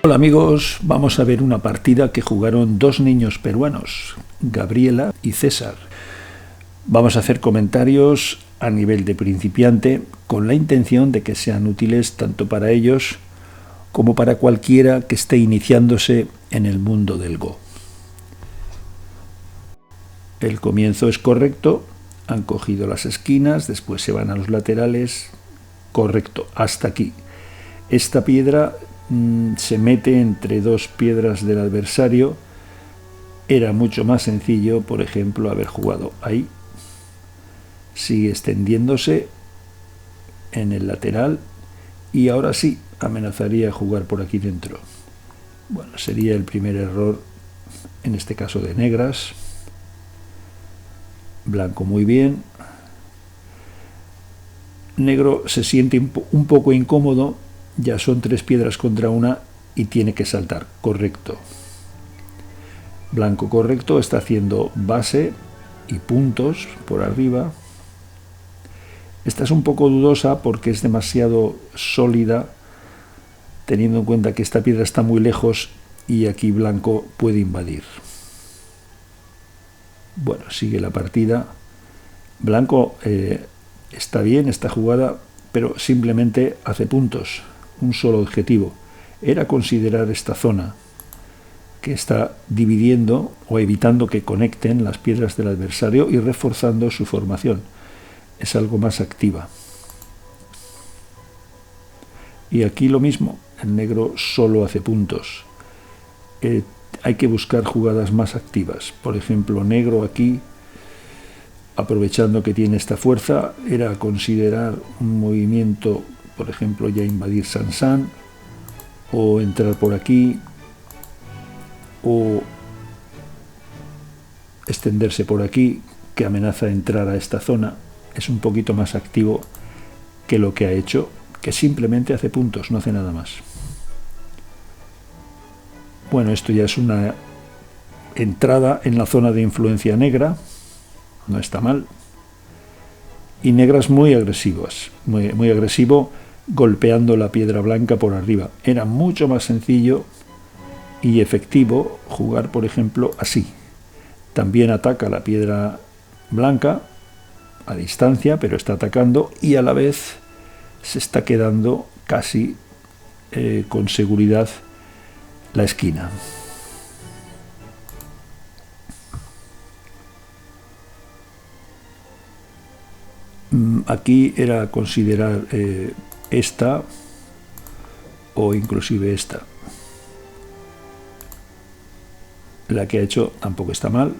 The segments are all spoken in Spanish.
Hola amigos, vamos a ver una partida que jugaron dos niños peruanos, Gabriela y César. Vamos a hacer comentarios a nivel de principiante con la intención de que sean útiles tanto para ellos como para cualquiera que esté iniciándose en el mundo del Go. El comienzo es correcto, han cogido las esquinas, después se van a los laterales, correcto, hasta aquí. Esta piedra se mete entre dos piedras del adversario. Era mucho más sencillo, por ejemplo, haber jugado ahí. Sigue extendiéndose en el lateral y ahora sí amenazaría jugar por aquí dentro. Bueno, sería el primer error, en este caso de negras. Blanco muy bien. Negro se siente un poco incómodo. Ya son tres piedras contra una y tiene que saltar, correcto. Blanco correcto, está haciendo base y puntos por arriba. Esta es un poco dudosa porque es demasiado sólida, teniendo en cuenta que esta piedra está muy lejos y aquí blanco puede invadir. Bueno, sigue la partida. Blanco está bien, esta jugada, pero simplemente hace puntos. Un solo objetivo, era considerar esta zona que está dividiendo o evitando que conecten las piedras del adversario y reforzando su formación. Es algo más activa. Y aquí lo mismo, el negro solo hace puntos. Hay que buscar jugadas más activas. Por ejemplo, negro aquí, aprovechando que tiene esta fuerza, era considerar un movimiento, por ejemplo, ya invadir Sansan, o entrar por aquí, o extenderse por aquí, que amenaza entrar a esta zona. Es un poquito más activo que lo que ha hecho, que simplemente hace puntos, no hace nada más. Bueno, esto ya es una entrada en la zona de influencia negra, no está mal. Y negras muy agresivas, muy agresivo, golpeando la piedra blanca por arriba. Era mucho más sencillo y efectivo jugar, por ejemplo, así. También ataca la piedra blanca a distancia, pero está atacando y a la vez se está quedando casi con seguridad la esquina. Aquí era considerar esta o inclusive esta. La que ha hecho tampoco está mal.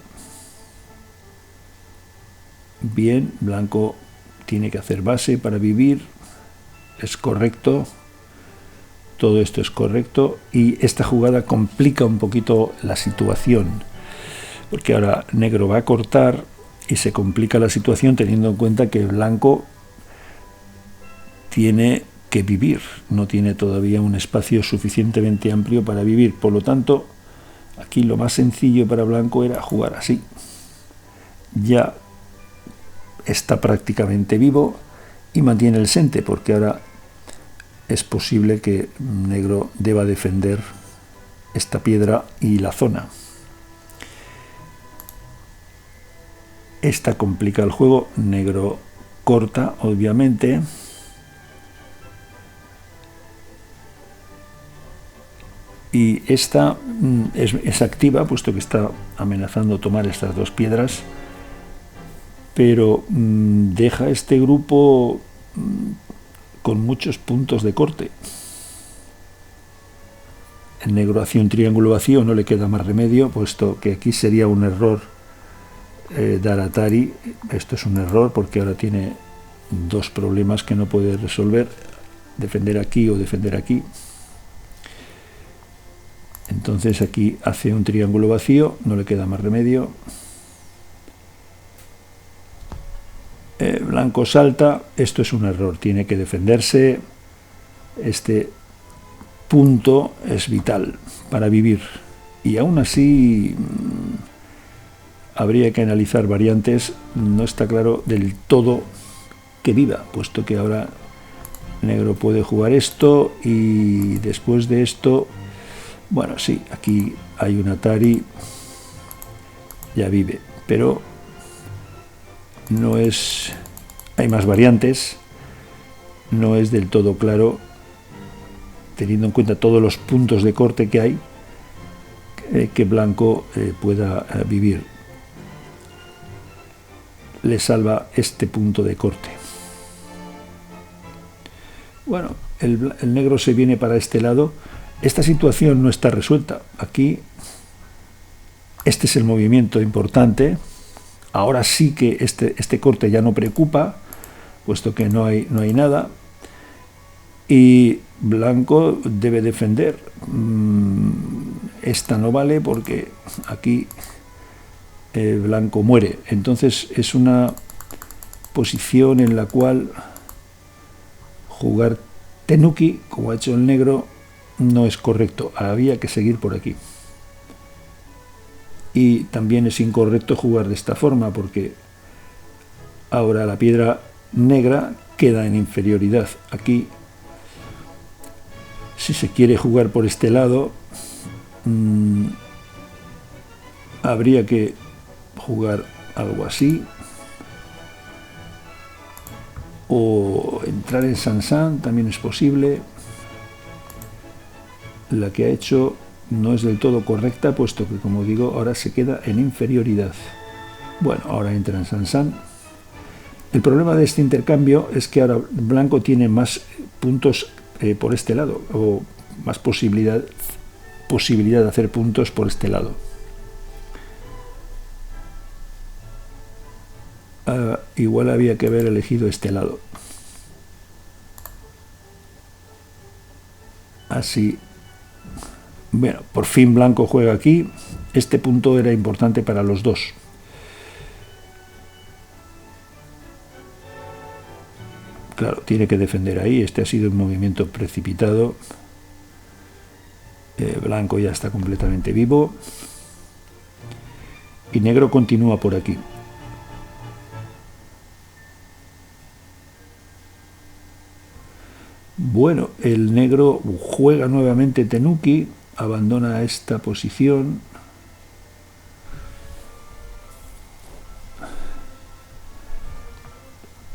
Bien, blanco tiene que hacer base para vivir. Es correcto. Todo esto es correcto. Y esta jugada complica un poquito la situación. Porque ahora negro va a cortar y se complica la situación teniendo en cuenta que blanco tiene que vivir, no tiene todavía un espacio suficientemente amplio para vivir. Por lo tanto, aquí lo más sencillo para blanco era jugar así. Ya está prácticamente vivo y mantiene el sente, porque ahora es posible que negro deba defender esta piedra y la zona. Esta complica el juego, negro corta, obviamente. Y esta es activa, puesto que está amenazando tomar estas dos piedras, pero deja este grupo con muchos puntos de corte. El negro hace un triángulo vacío, no le queda más remedio, puesto que aquí sería un error dar Atari. Esto es un error porque ahora tiene dos problemas que no puede resolver: defender aquí o defender aquí. Entonces aquí hace un triángulo vacío, no le queda más remedio. Blanco salta, esto es un error, tiene que defenderse. Este punto es vital para vivir y aún así habría que analizar variantes. No está claro del todo que viva, puesto que ahora negro puede jugar esto y después de esto Bueno, sí, aquí hay un Atari, ya vive, pero no es, hay más variantes, no es del todo claro, teniendo en cuenta todos los puntos de corte que hay, que blanco pueda vivir. Le salva este punto de corte. Bueno, el negro se viene para este lado. Esta situación no está resuelta. Aquí, este es el movimiento importante. Ahora sí que este corte ya no preocupa, puesto que no hay nada. Y blanco debe defender. Esta no vale porque aquí blanco muere. Entonces es una posición en la cual jugar tenuki, como ha hecho el negro, no es correcto. Había que seguir por aquí. Y también es incorrecto jugar de esta forma porque ahora la piedra negra queda en inferioridad. Aquí, si se quiere jugar por este lado, habría que jugar algo así, o entrar en Sansan también es posible. La que ha hecho no es del todo correcta, puesto que, como digo, ahora se queda en inferioridad. Bueno, ahora entra en Sansan. El problema de este intercambio es que ahora blanco tiene más puntos por este lado, o más posibilidad de hacer puntos por este lado. Igual había que haber elegido este lado. Así. Bueno, por fin blanco juega aquí. Este punto era importante para los dos. Claro, tiene que defender ahí. Este ha sido un movimiento precipitado. Blanco ya está completamente vivo. Y negro continúa por aquí. Bueno, el negro juega nuevamente tenuki, abandona esta posición.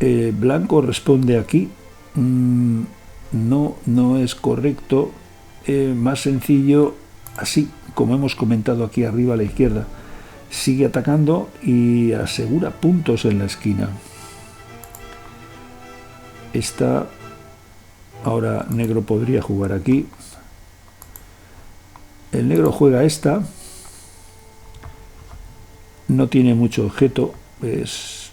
Blanco responde aquí. No es correcto. Más sencillo, así como hemos comentado aquí arriba a la izquierda. Sigue atacando y asegura puntos en la esquina. Ahora negro podría jugar aquí. El negro juega esta. No tiene mucho objeto. Es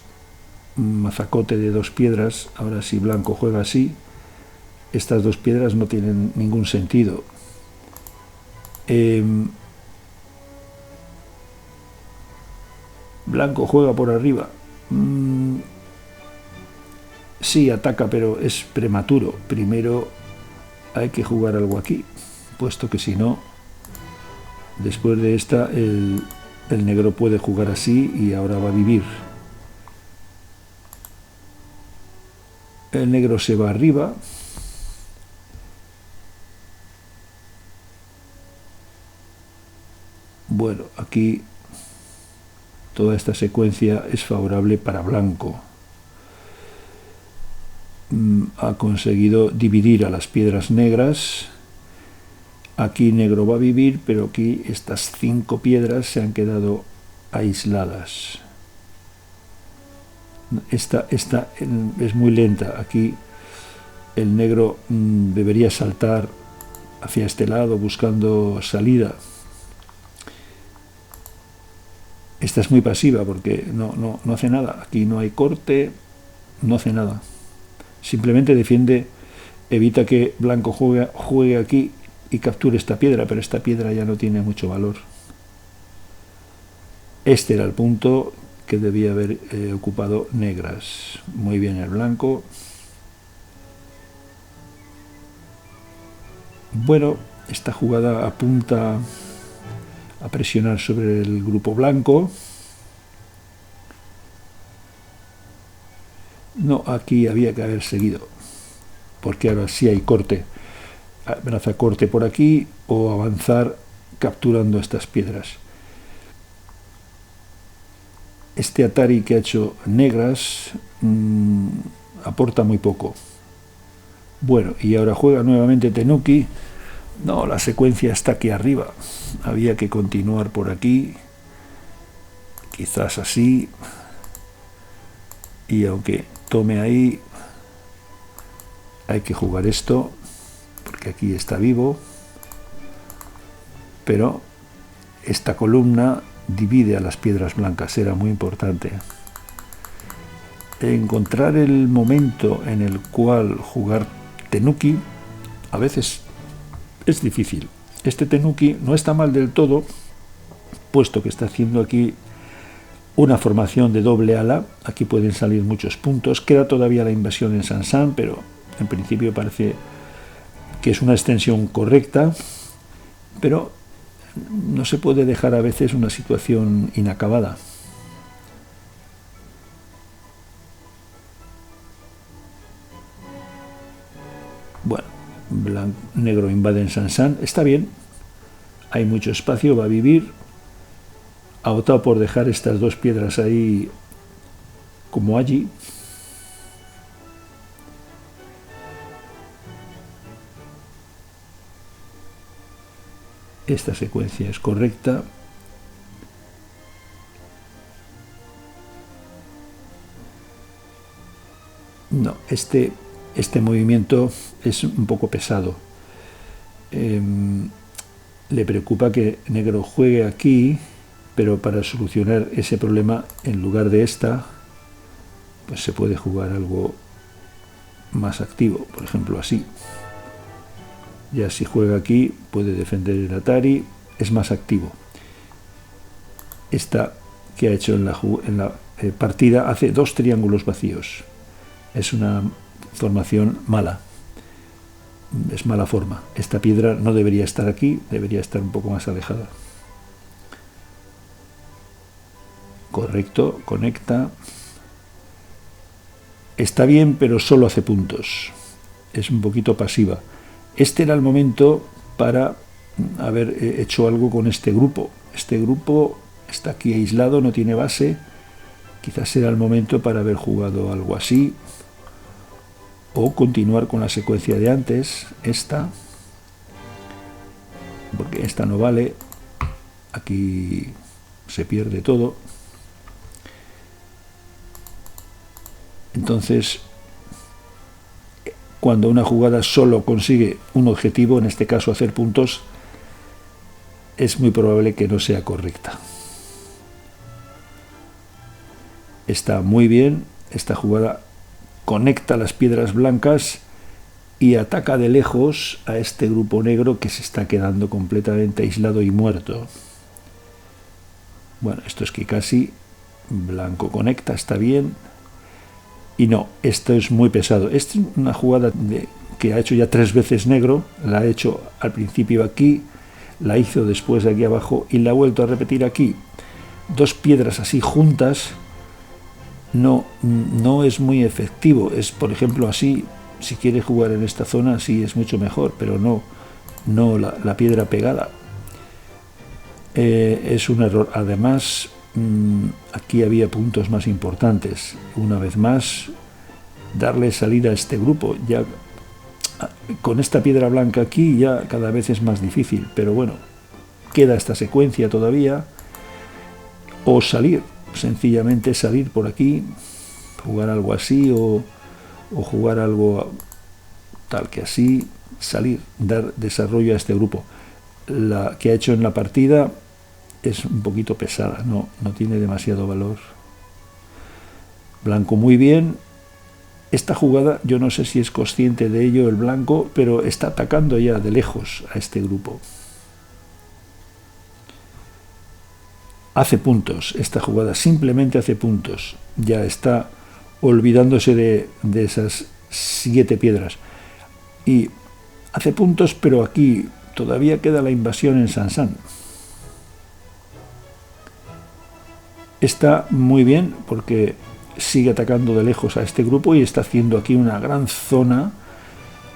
un mazacote de dos piedras. Ahora si blanco juega así, estas dos piedras no tienen ningún sentido. Blanco juega por arriba. Sí, ataca, pero es prematuro. Primero hay que jugar algo aquí, puesto que si no, después de esta, el negro puede jugar así y ahora va a vivir. El negro se va arriba. Bueno, aquí toda esta secuencia es favorable para blanco. Ha conseguido dividir a las piedras negras. Aquí negro va a vivir, pero aquí estas 5 piedras se han quedado aisladas. Esta es muy lenta. Aquí el negro debería saltar hacia este lado buscando salida. Esta es muy pasiva porque no hace nada. Aquí no hay corte, no hace nada. Simplemente defiende, evita que blanco juegue aquí y capture esta piedra, pero esta piedra ya no tiene mucho valor. Este era el punto que debía haber ocupado negras. Muy bien el blanco. Bueno, esta jugada apunta a presionar sobre el grupo blanco. No, aquí había que haber seguido, porque ahora sí hay corte. brazacorte por aquí o avanzar capturando estas piedras. Este Atari que ha hecho negras aporta muy poco. Bueno, y ahora juega nuevamente Tenuki. No, la secuencia está aquí arriba. Había que continuar por aquí. Quizás así. Y aunque tome ahí, hay que jugar esto, porque aquí está vivo. Pero esta columna divide a las piedras blancas, era muy importante. Encontrar el momento en el cual jugar Tenuki a veces es difícil. Este Tenuki no está mal del todo, puesto que está haciendo aquí una formación de doble ala. Aquí pueden salir muchos puntos. Queda todavía la invasión en Sansan, pero en principio parece que es una extensión correcta, pero no se puede dejar a veces una situación inacabada. Bueno, negro invade en Sansan, está bien, hay mucho espacio, va a vivir. Ha optado por dejar estas dos piedras ahí como allí. Esta secuencia es correcta. No, este movimiento es un poco pesado. Le preocupa que negro juegue aquí, pero para solucionar ese problema, en lugar de esta, pues se puede jugar algo más activo, por ejemplo así. Ya si juega aquí, puede defender el Atari, es más activo. Esta que ha hecho en la partida hace dos triángulos vacíos. Es una formación mala. Es mala forma. Esta piedra no debería estar aquí, debería estar un poco más alejada. Correcto, conecta. Está bien, pero solo hace puntos. Es un poquito pasiva. Este era el momento para haber hecho algo con este grupo. Este grupo está aquí aislado, no tiene base. Quizás era el momento para haber jugado algo así. O continuar con la secuencia de antes, esta. Porque esta no vale. Aquí se pierde todo. Entonces, cuando una jugada solo consigue un objetivo, en este caso hacer puntos, es muy probable que no sea correcta. Está muy bien, esta jugada conecta las piedras blancas y ataca de lejos a este grupo negro que se está quedando completamente aislado y muerto. Bueno, esto es que casi blanco conecta, está bien. Y no, esto es muy pesado. Esta es una jugada que ha hecho ya 3 veces negro. La ha hecho al principio aquí, la hizo después aquí abajo y la ha vuelto a repetir aquí. Dos piedras así juntas no es muy efectivo. Es, por ejemplo, así, si quiere jugar en esta zona, sí es mucho mejor, pero no la piedra pegada. Es un error. Además, aquí había puntos más importantes. Una vez más, darle salida a este grupo. Ya con esta piedra blanca aquí ya cada vez es más difícil, pero bueno, queda esta secuencia todavía. O salir, sencillamente salir por aquí, jugar algo así o jugar algo tal que así, salir, dar desarrollo a este grupo. La que ha hecho en la partida es un poquito pesada, no tiene demasiado valor. Blanco muy bien. Esta jugada, yo no sé si es consciente de ello el blanco, pero está atacando ya de lejos a este grupo. Hace puntos, esta jugada simplemente hace puntos. Ya está olvidándose de esas 7 piedras. Y hace puntos, pero aquí todavía queda la invasión en Sansan. Está muy bien porque sigue atacando de lejos a este grupo y está haciendo aquí una gran zona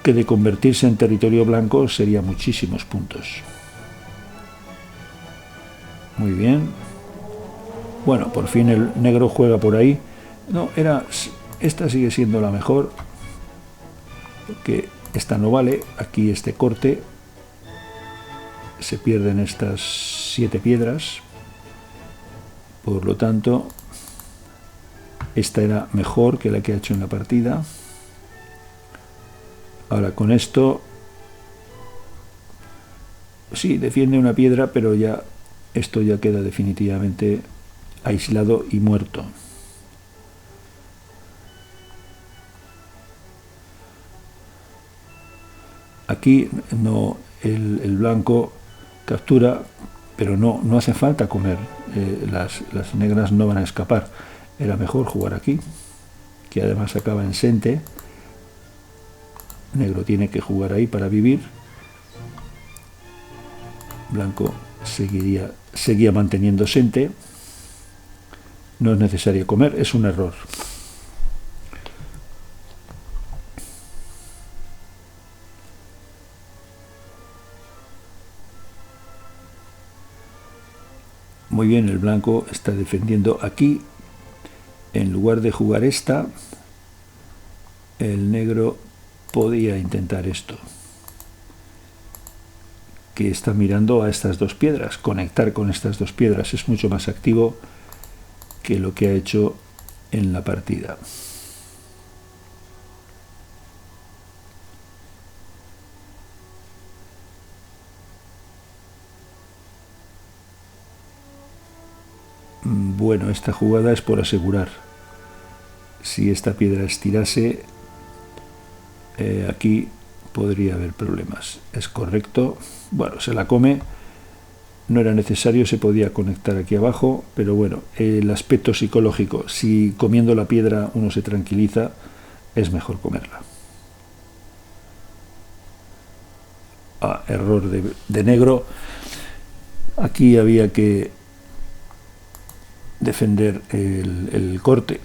que de convertirse en territorio blanco sería muchísimos puntos. Muy bien. Bueno, por fin el negro juega por ahí. No, esta sigue siendo la mejor, porque esta no vale. Aquí este corte, se pierden estas 7 piedras. Por lo tanto, esta era mejor que la que ha hecho en la partida. Ahora con esto, sí, defiende una piedra, pero ya esto ya queda definitivamente aislado y muerto. Aquí no, el blanco captura, pero no hace falta comer. Las negras no van a escapar. Era mejor jugar aquí, que además acaba en sente. Negro tiene que jugar ahí para vivir. Blanco seguía manteniendo sente. No es necesario comer, es un error. Muy bien, el blanco está defendiendo aquí. En lugar de jugar esta, el negro podía intentar esto, que está mirando a estas dos piedras. Conectar con estas dos piedras es mucho más activo que lo que ha hecho en la partida. Bueno, esta jugada es por asegurar. Si esta piedra estirase, aquí podría haber problemas. Es correcto. Bueno, se la come. No era necesario, se podía conectar aquí abajo, pero bueno, el aspecto psicológico, si comiendo la piedra uno se tranquiliza, es mejor comerla. Error de negro. Aquí había que defender el corte.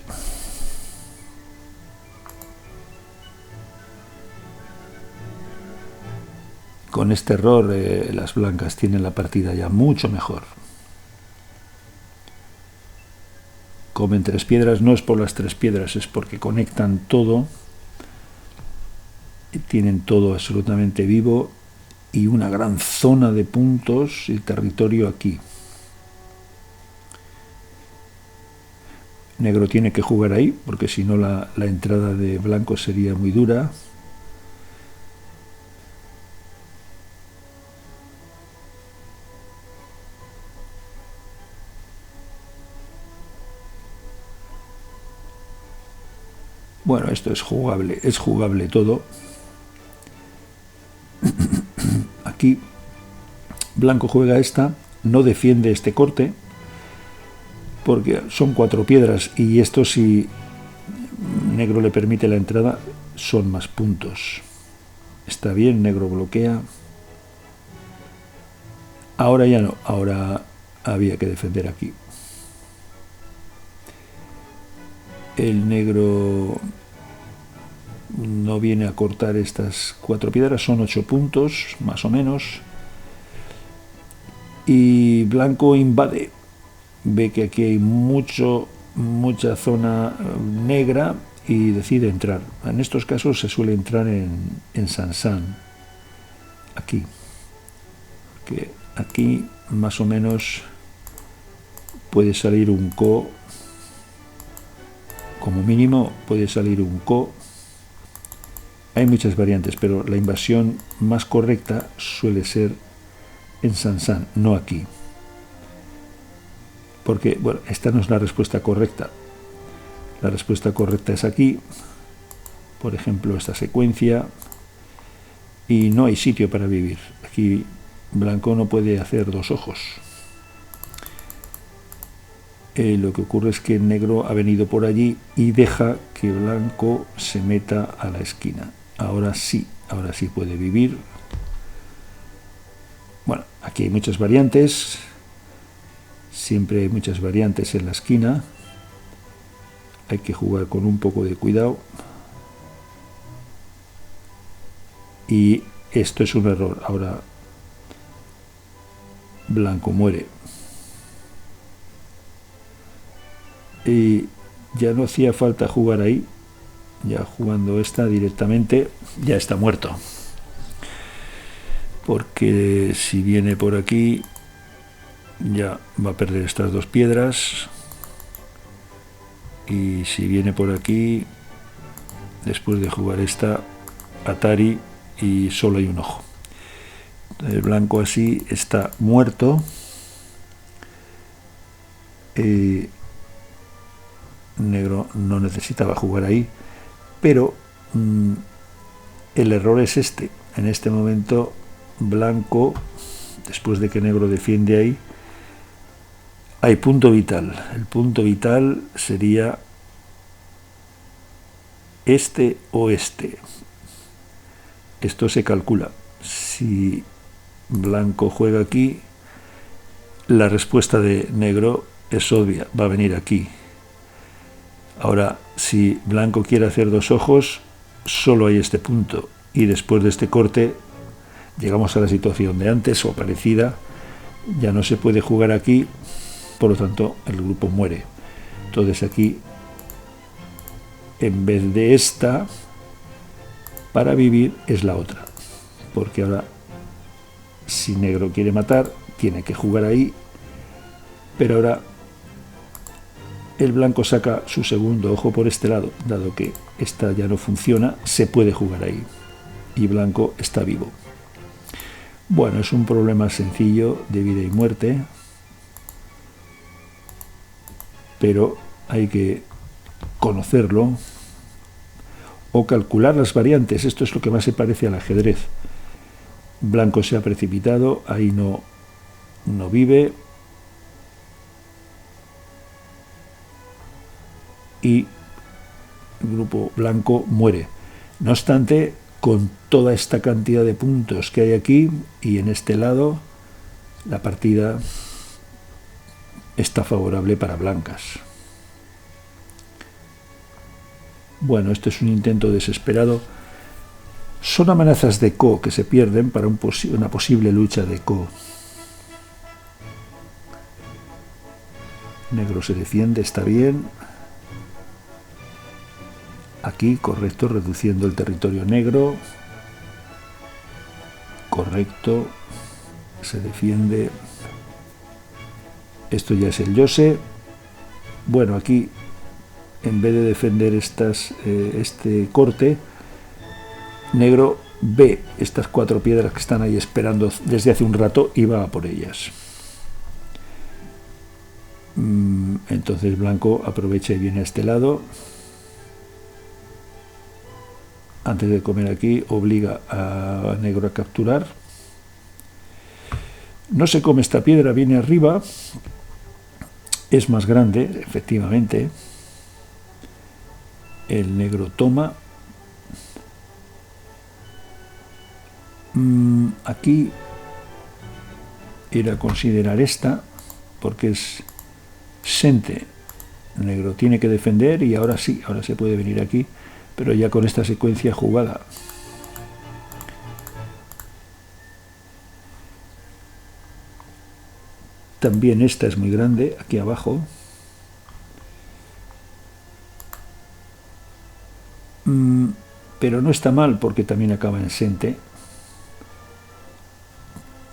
Con este error las blancas tienen la partida ya mucho mejor. Comen 3 piedras, no es por las 3 piedras, es porque conectan todo, tienen todo absolutamente vivo y una gran zona de puntos y territorio aquí. Negro tiene que jugar ahí, porque si no la entrada de blanco sería muy dura. Bueno, esto es jugable todo. Aquí blanco juega esta, no defiende este corte, porque son 4 piedras y esto, si negro le permite la entrada, son más puntos. Está bien, negro bloquea. Ahora ya no, ahora había que defender aquí. El negro no viene a cortar estas 4 piedras, son 8 puntos, más o menos. Y blanco invade. Ve que aquí hay mucha zona negra y decide entrar. En estos casos se suele entrar en Sansan. Aquí. Que aquí más o menos puede salir un ko. Como mínimo puede salir un ko. Hay muchas variantes, pero la invasión más correcta suele ser en Sansan, no aquí. Porque, bueno, esta no es la respuesta correcta. La respuesta correcta es aquí. Por ejemplo, esta secuencia. Y no hay sitio para vivir. Aquí blanco no puede hacer 2 ojos. Lo que ocurre es que negro ha venido por allí y deja que blanco se meta a la esquina. Ahora sí puede vivir. Bueno, aquí hay muchas variantes. Siempre hay muchas variantes en la esquina. Hay que jugar con un poco de cuidado. y esto es un error. Ahora blanco muere. Y ya no hacía falta jugar ahí, ya jugando esta directamente ya está muerto, porque si viene por aquí ya va a perder estas dos piedras, y si viene por aquí, después de jugar esta, Atari, y solo hay un ojo. El blanco así está muerto. Negro no necesitaba jugar ahí, pero el error es este. En este momento blanco, después de que negro defiende ahí, hay punto vital. El punto vital sería este o este. Esto se calcula. Si blanco juega aquí, la respuesta de negro es obvia, va a venir aquí. Ahora, si blanco quiere hacer dos ojos, solo hay este punto, y después de este corte llegamos a la situación de antes o parecida. Ya no se puede jugar aquí, por lo tanto el grupo muere. Entonces aquí, en vez de esta, para vivir es la otra, porque ahora si negro quiere matar tiene que jugar ahí, pero ahora el blanco saca su segundo ojo por este lado. Dado que esta ya no funciona, se puede jugar ahí y blanco está vivo. Bueno, es un problema sencillo de vida y muerte, pero hay que conocerlo o calcular las variantes. Esto es lo que más se parece al ajedrez. Blanco se ha precipitado, ahí no vive, y el grupo blanco muere. No obstante, con toda esta cantidad de puntos que hay aquí y en este lado, la partida está favorable para blancas. Bueno, esto es un intento desesperado. Son amenazas de Ko que se pierden para una posible lucha de Ko. Negro se defiende, está bien. Aquí, correcto, reduciendo el territorio negro. Correcto, se defiende. Esto ya es el Yose. Bueno, aquí, en vez de defender este corte, negro ve estas cuatro piedras que están ahí esperando desde hace un rato y va a por ellas. Entonces blanco aprovecha y viene a este lado. Antes de comer aquí, obliga a negro a capturar. No se come esta piedra, viene arriba. Es más grande, efectivamente. El negro toma. Aquí era considerar esta, porque es sente. El negro tiene que defender y ahora sí, ahora se puede venir aquí, pero ya con esta secuencia jugada. También esta es muy grande, aquí abajo. Pero no está mal porque también acaba en sente.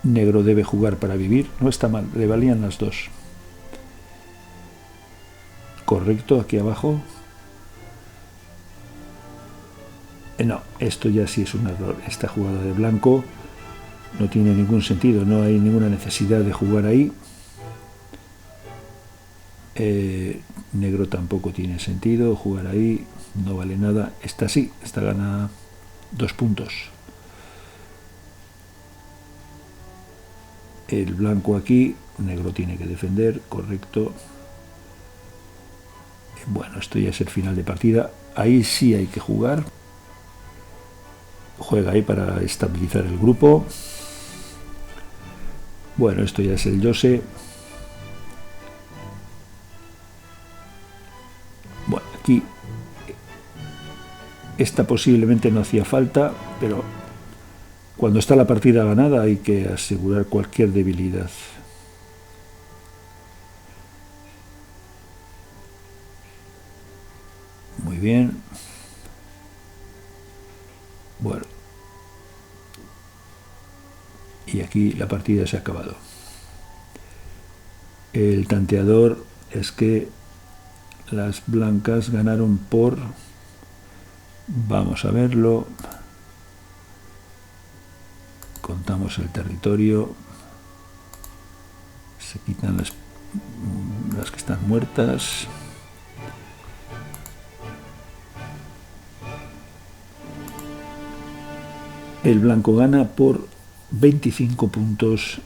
Negro debe jugar para vivir, no está mal, le valían las dos. Correcto, aquí abajo. No, esto ya sí es un error. Esta jugada de blanco no tiene ningún sentido, no hay ninguna necesidad de jugar ahí. Negro tampoco tiene sentido jugar ahí, no vale nada. Esta sí, esta gana 2 puntos. El blanco aquí, negro tiene que defender, correcto. Bueno, esto ya es el final de partida. Ahí sí hay que jugar. Juega ahí para estabilizar el grupo. Bueno, esto ya es el Yose. Bueno, aquí esta posiblemente no hacía falta, pero Cuando está la partida ganada hay que asegurar cualquier debilidad. Muy bien. Bueno. Y aquí la partida se ha acabado. El tanteador es que las blancas ganaron por... Vamos a verlo. Contamos el territorio. Se quitan las que están muertas. El blanco gana por 25,5 puntos.